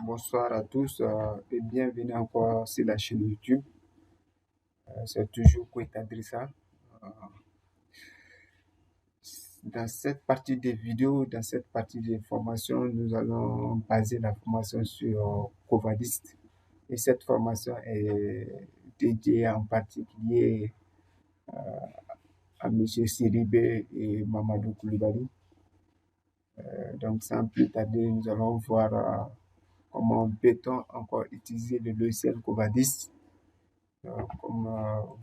Bonsoir à tous et bienvenue encore sur la chaîne YouTube. C'est toujours Koueta Drissa. Euh, dans cette partie des vidéos, dans cette partie des formations, nous allons baser la formation sur Covadis. Et cette formation est dédiée en particulier à M. Siribé et Mamadou Koulibaly. Donc sans plus tarder, nous allons voir comment peut-on encore utiliser le logiciel Covadis. Comme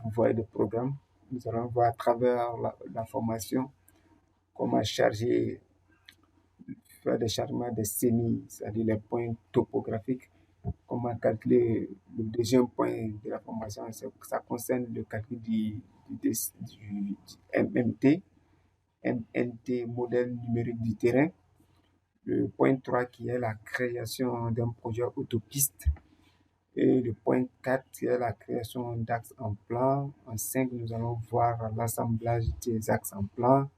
vous voyez le programme, nous allons voir à travers la formation comment faire des chargements des semis, c'est-à-dire les points topographiques, comment calculer le deuxième point de la formation, ça concerne le calcul du MNT, modèle numérique du terrain. Le point 3 qui est la création d'un projet autopiste. Et le point 4, qui est la création d'axes en plan. En 5, nous allons voir l'assemblage des axes en plan.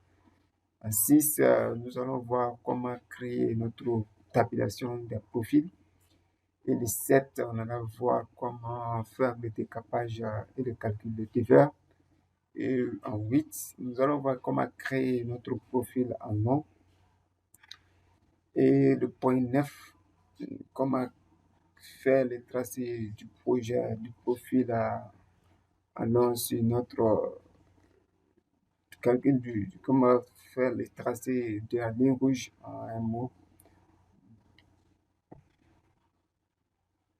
En 6, nous allons voir comment créer notre tabulation des profils. Et le 7, on allra voir comment faire le décapage et le calcul de TVA. Et en 8, nous allons voir comment créer notre profil en nom. Et le point 9, comment faire le tracé du projet, du profil en nom sur notre calcul comment faire le tracé de la ligne rouge en un mot.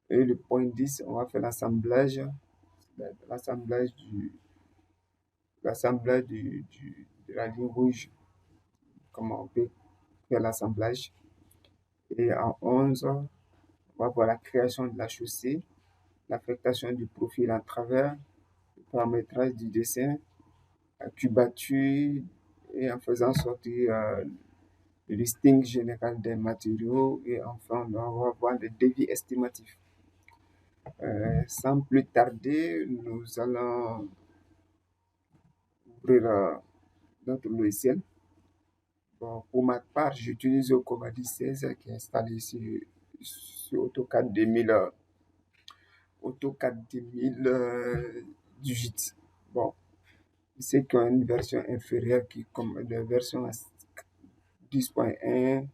Et le point 10, on va faire l'assemblage de la ligne rouge, comment on peut faire l'assemblage. Et en 11, on va voir la création de la chaussée, l'affectation du profil en travers, le paramétrage du dessin, la cubature, et en faisant sortir le listing général des matériaux, et enfin on va voir le devis estimatif. Sans plus tarder, nous allons ouvrir notre logiciel. Bon, pour ma part, j'utilise le Covadis 16 qui est installé sur AutoCAD 2018. Bon, c'est qu'il y a une version inférieure qui comme la version 10.1,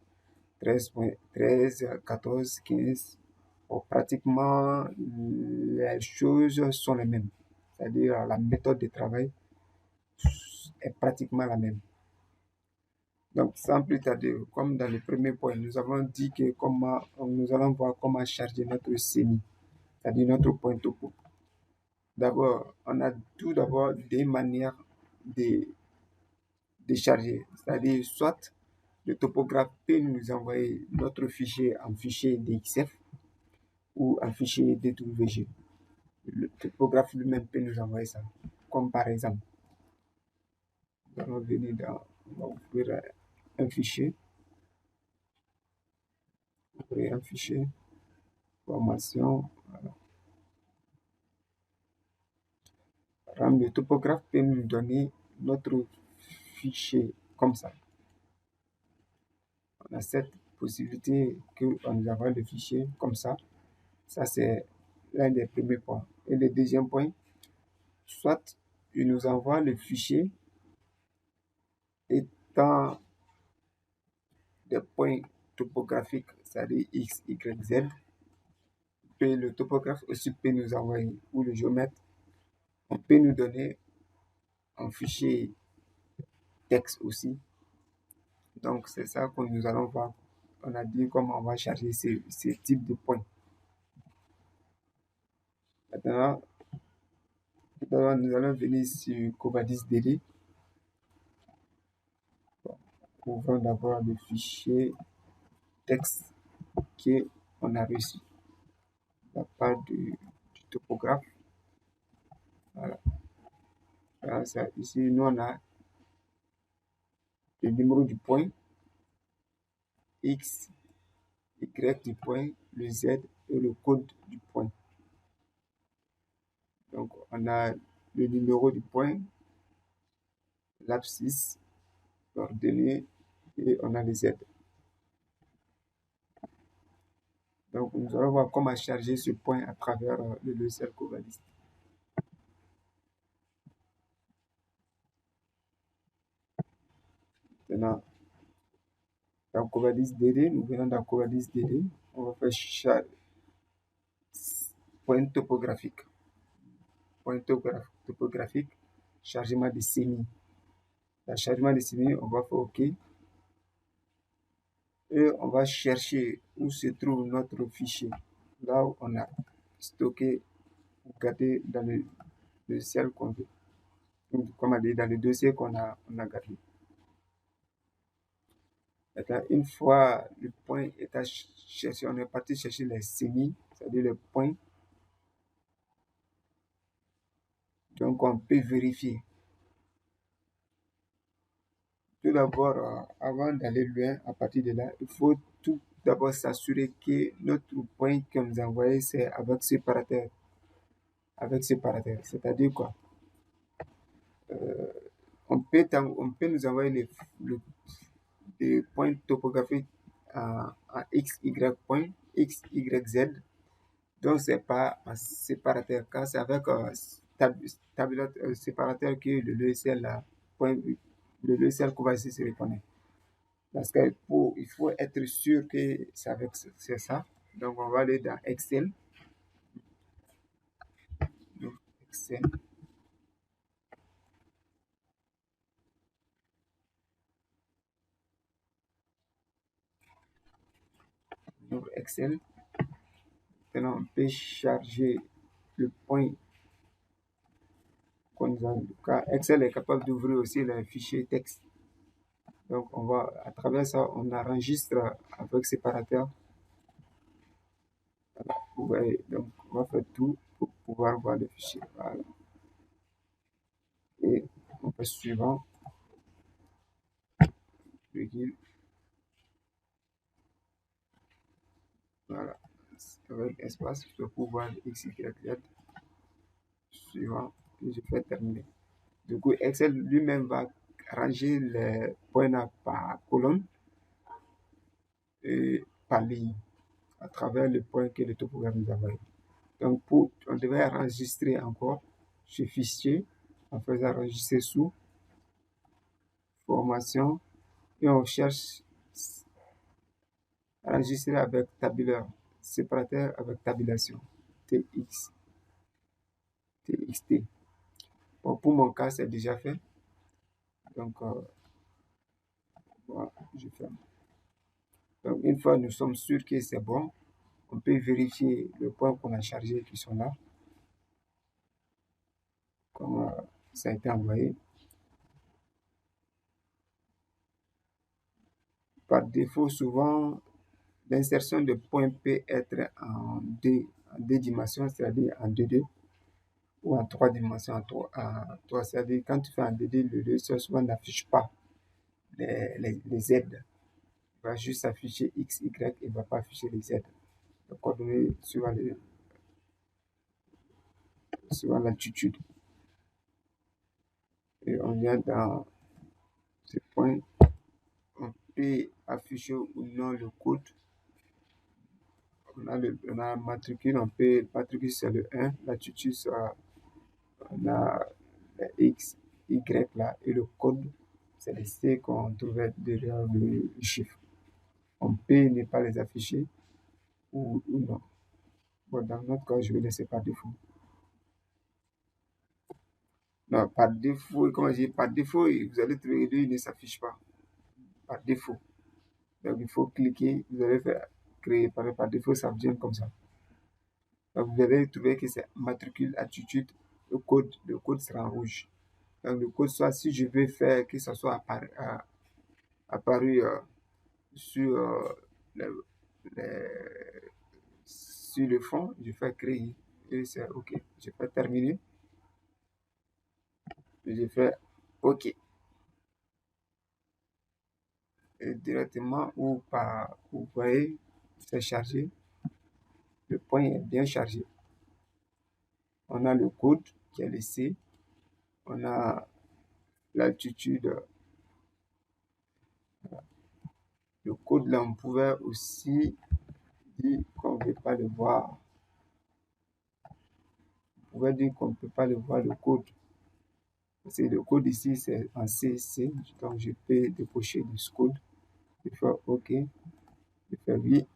13.13, 14, 15. Bon, pratiquement, les choses sont les mêmes. C'est-à-dire la méthode de travail est pratiquement la même. Donc, sans plus tarder, comme dans le premier point, nous avons dit que nous allons voir comment charger notre semi, c'est-à-dire notre point topo. D'abord, on a tout d'abord des manières de charger, c'est-à-dire soit le topographe peut nous envoyer notre fichier en fichier DXF ou en fichier DWG. Le topographe lui-même peut nous envoyer ça. Comme par exemple, nous allons venir on va ouvrir un fichier. Ouvrir un fichier. Formation. Voilà. Le topographe peut nous donner notre fichier comme ça. On a cette possibilité qu'on nous envoie le fichier comme ça. Ça, c'est l'un des premiers points. Et le deuxième point, soit il nous envoie le fichier étant des points topographiques, c'est-à-dire X, Y, Z. Et le topographe aussi peut nous envoyer, ou le géomètre, on peut nous donner un fichier texte aussi. Donc, c'est ça que nous allons voir. On a dit comment on va charger ces types de points. Maintenant, nous allons venir sur Covadis DD. Bon, ouvrons d'abord le fichier texte qu'on a reçu de la part du topographe. Voilà. Alors, ici, nous, on a le numéro du point, X, Y du point, le Z et le code du point. Donc, on a le numéro du point, l'abscisse, l'ordonnée et on a les Z. Donc, nous allons voir comment charger ce point à travers le logiciel Covadis. Maintenant, dans Covadis DD, nous venons dans Covadis DD, on va faire point topographique. Point topographique, chargement de semis. Dans chargement de semis, on va faire OK. Et on va chercher où se trouve notre fichier. Là où on a stocké ou gardé dans le logiciel qu'on veut. Comme dit, dans le dossier qu'on a gardé. Une fois le point est à chercher, on est parti chercher les semis, c'est-à-dire le point. Donc, on peut vérifier. Tout d'abord, avant d'aller loin, à partir de là, il faut tout d'abord s'assurer que notre point que nous envoyé, c'est avec séparateur. Avec séparateur, c'est-à-dire quoi? On peut nous envoyer les points topographiques en X, Y point, X, Y, Z. Donc, c'est pas un séparateur. Quand c'est avec un séparateur que le logiciel, le logiciel Covadis se reconnaît. Parce qu'il faut être sûr que c'est ça. Donc, on va aller dans Excel. Donc, Excel. Donc, Excel. Maintenant, on peut charger le point qu'on nous a. Car Excel est capable d'ouvrir aussi les fichiers texte. Donc, on va, à travers ça, on enregistre avec séparateur. Voilà. Vous voyez, donc, on va faire tout pour pouvoir voir le fichier. Voilà. Et on fait suivant. Voilà. Avec espace, je peux pouvoir X, Y, Z. Suivant. Et je fais terminer. Du coup, Excel lui-même va ranger les points par colonne et par ligne à travers le point que le topogramme nous envoie. Donc, on devait enregistrer encore ce fichier en faisant enregistrer sous formation et on cherche enregistrer avec tabulaire, séparateur avec tabulation, TXT. Bon, pour mon cas, c'est déjà fait. Donc, voilà, je ferme. Donc, une fois nous sommes sûrs que c'est bon, on peut vérifier le point qu'on a chargé qui sont là. Comme ça a été envoyé. Par défaut, souvent, l'insertion de points peut être en deux dimensions, c'est-à-dire en 2D, ou en 3 dimensions, en 3. C'est-à-dire quand tu fais en 2D, le logiciel souvent n'affiche pas les Z. Il va juste afficher X, Y, il ne va pas afficher les Z. Les coordonnées suivant l'altitude. Et on vient dans ce point, on peut afficher ou non le code. On a matricule, on peut matricule sur le 1, l'altitude on a le X, Y là, et le code, c'est le C qu'on trouvait derrière le chiffre. On peut ne pas les afficher ou non. Bon, dans notre cas, je vais laisser par défaut. Non, par défaut, comment dire, par défaut, vous allez trouver lui, il ne s'affiche pas. Par défaut. Donc, il faut cliquer, vous allez faire créer par défaut, ça vient comme ça. Donc, vous allez trouver que c'est matricule, attitude, le code sera en rouge. Donc, le code, soit si je veux faire que ça soit apparu sur, sur le fond, je fais créer et c'est OK. Je fais terminer. Je fais OK. Et directement ou par, vous voyez, c'est chargé. Le point est bien chargé. On a le code qui est laissé. On a l'altitude. Le code là, on pouvait aussi dire qu'on peut pas le voir. On pouvait dire qu'on ne peut pas le voir le code. Parce que le code ici, c'est en CC. Donc, je peux décocher du code. Je vais faire OK. Je vais faire oui.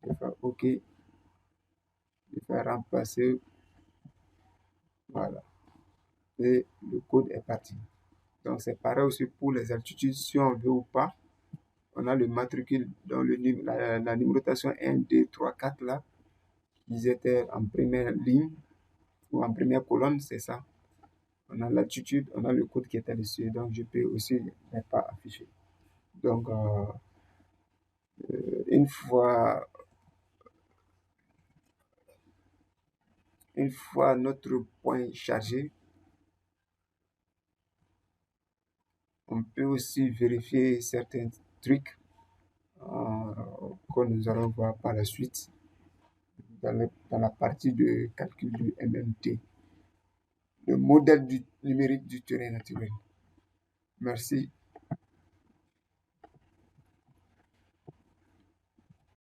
Je vais faire OK. Je vais faire remplacer. Voilà. Et le code est parti. Donc, c'est pareil aussi pour les altitudes, si on veut ou pas. On a le matricule dans la numérotation 1, 2, 3, 4 là. Ils étaient en première ligne ou en première colonne, c'est ça. On a l'altitude, on a le code qui est dessus. Donc, je peux aussi ne pas afficher. Donc, une fois notre point chargé, on peut aussi vérifier certains trucs que nous allons voir par la suite dans la partie de calcul du MMT, le modèle numérique du terrain naturel. Merci.